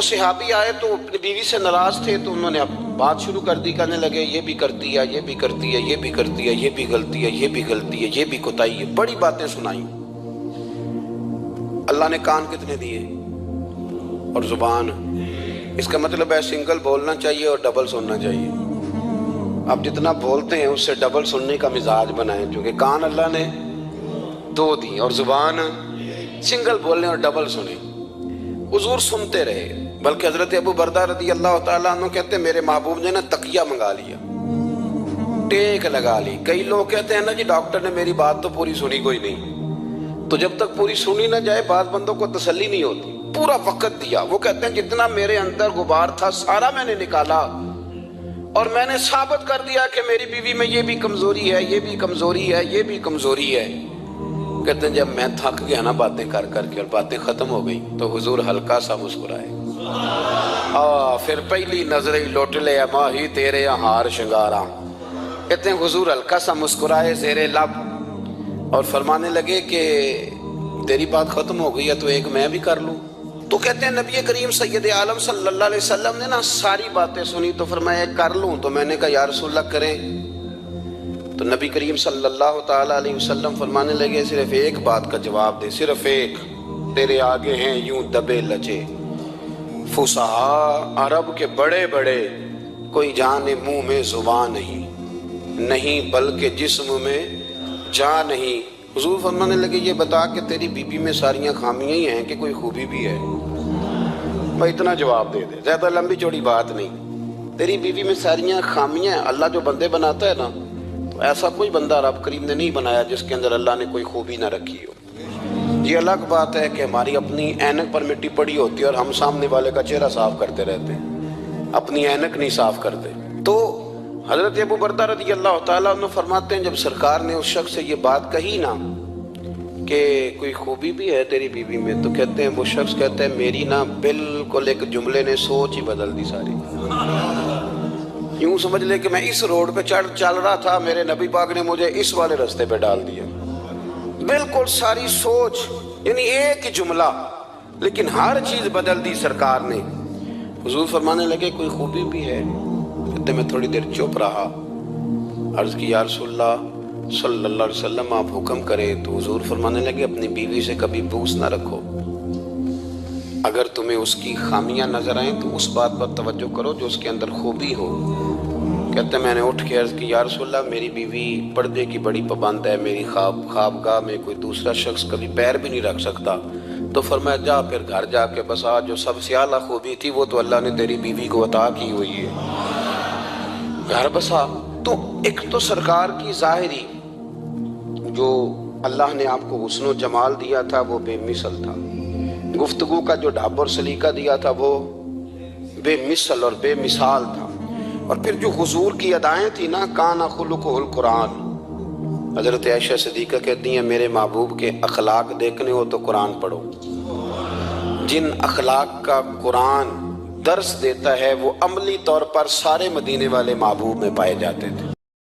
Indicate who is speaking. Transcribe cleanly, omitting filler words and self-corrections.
Speaker 1: وہ صحابی آئے تو اپنی بیوی سے ناراض تھے، تو انہوں نے اب بات شروع کر دی، کہنے لگے یہ بھی کرتی ہے، یہ بھی کرتی ہے، یہ بھی کرتی ہے، یہ بھی غلطی ہے، یہ بھی غلطی ہے، یہ بھی کوتاہی ہے، بڑی باتیں سنائیں۔ اللہ نے کان کتنے دیے اور زبان، اس کا مطلب ہے سنگل بولنا چاہیے اور ڈبل سننا چاہیے۔ آپ جتنا بولتے ہیں اس سے ڈبل سننے کا مزاج بنائیں، کیونکہ کان اللہ نے دو دی اور زبان سنگل بولنے اور ڈبل سنیں۔ حضور سنتے رہے، بلکہ حضرت ابو بردہ رضی اللہ تعالیٰ عنہ کہتے ہیں میرے محبوب نے نا تکیہ منگا لیا، ٹیک لگا لی۔ کئی لوگ کہتے ہیں نا جی ڈاکٹر نے میری بات تو پوری سنی کوئی نہیں، تو جب تک پوری سنی نہ جائے بعض بندوں کو تسلی نہیں ہوتی۔ پورا وقت دیا، وہ کہتے ہیں جتنا میرے اندر غبار تھا سارا میں نے نکالا اور میں نے ثابت کر دیا کہ میری بیوی میں یہ بھی کمزوری ہے، یہ بھی کمزوری ہے، یہ بھی کمزوری ہے۔ کہتے ہیں جب میں تھک گیا نا باتیں کر کر کے اور باتیں ختم ہو گئی تو حضور ہلکا سا مسکرائے، پھر پہلی نظر ہی لوٹ لے ماہی تیرے ہار شنگاراں۔ کہتے ہیں حضور ہلکا سا مسکرائے زیر لب اور فرمانے لگے کہ تیری بات ختم ہو گئی ہے تو ایک میں بھی کر لوں۔ تو کہتے ہیں نبی کریم سید عالم صلی اللہ علیہ وسلم نے نا ساری باتیں سنی تو فرمایا ایک کر لوں، تو میں نے کہا یا رسول اللہ کریں؟ تو نبی کریم صلی اللہ تعالیٰ علیہ وسلم فرمانے لگے صرف ایک بات کا جواب دے، صرف ایک، تیرے آگے ہیں یوں دبے لچے فصحاء عرب کے بڑے بڑے، کوئی جان منہ میں زبان نہیں بلکہ جسم میں جان نہیں۔ حضور فرمانے لگے یہ بتا کہ تیری بیوی میں ساریاں خامیاں ہی ہیں کہ کوئی خوبی بھی ہے؟ بھائی اتنا جواب دے دے، زیادہ لمبی چوڑی بات نہیں۔ تیری بیوی میں ساریاں خامیاں ہیں، اللہ جو بندے بناتا ہے نا تو ایسا کوئی بندہ رب کریم نے نہیں بنایا جس کے اندر اللہ نے کوئی خوبی نہ رکھی ہو۔ یہ الگ بات ہے کہ ہماری اپنی اینک پر مٹی پڑی ہوتی ہے اور ہم سامنے والے کا چہرہ صاف کرتے رہتے ہیں، اپنی اینک نہیں صاف کرتے۔ تو حضرت ابو بردہ رضی اللہ تعالیٰ عنہ فرماتے ہیں جب سرکار نے اس شخص سے یہ بات کہی نا کہ کوئی خوبی بھی ہے تیری بیوی میں، تو کہتے ہیں وہ شخص کہتا ہے میری نا بالکل ایک جملے نے سوچ ہی بدل دی ساری۔ یوں سمجھ لے کہ میں اس روڈ پہ چل رہا تھا، میرے نبی پاک نے مجھے اس والے رستے پہ ڈال دیا، بالکل ساری سوچ، یعنی ایک ہی جملہ لیکن ہر چیز بدل دی سرکار نے۔ حضور فرمانے لگے کوئی خوبی بھی ہے؟ کہتے میں تھوڑی دیر چپ رہا، عرض کی یا رسول اللہ صلی اللہ علیہ وسلم آپ حکم کرے۔ تو حضور فرمانے لگے اپنی بیوی سے کبھی بغض نہ رکھو، اگر تمہیں اس کی خامیاں نظر آئیں تو اس بات پر توجہ کرو جو اس کے اندر خوبی ہو۔ کہتے ہیں میں نے اٹھ کے عرض کی یا رسول اللہ میری بیوی پردے کی بڑی پابند ہے، میری خوابگاہ میں کوئی دوسرا شخص کبھی پیر بھی نہیں رکھ سکتا۔ تو فرمایا جا پھر گھر جا کے بسا، جو سب سے اعلیٰ خوبی تھی وہ تو اللہ نے تیری بیوی کو عطا کی ہوئی ہے، گھر بسا۔ تو ایک تو سرکار کی ظاہری جو اللہ نے آپ کو حسن و جمال دیا تھا وہ بے مثل تھا، گفتگو کا جو ڈھب اور سلیقہ دیا تھا وہ بے مثل اور بے مثال تھا، اور پھر جو حضور کی ادائیں تھی نا کان خلقہ القرآن۔ حضرت عائشہ صدیقہ کہتی ہیں میرے محبوب کے اخلاق دیکھنے ہو تو قرآن پڑھو، جن اخلاق کا قرآن درس دیتا ہے وہ عملی طور پر سارے مدینے والے محبوب میں پائے جاتے تھے۔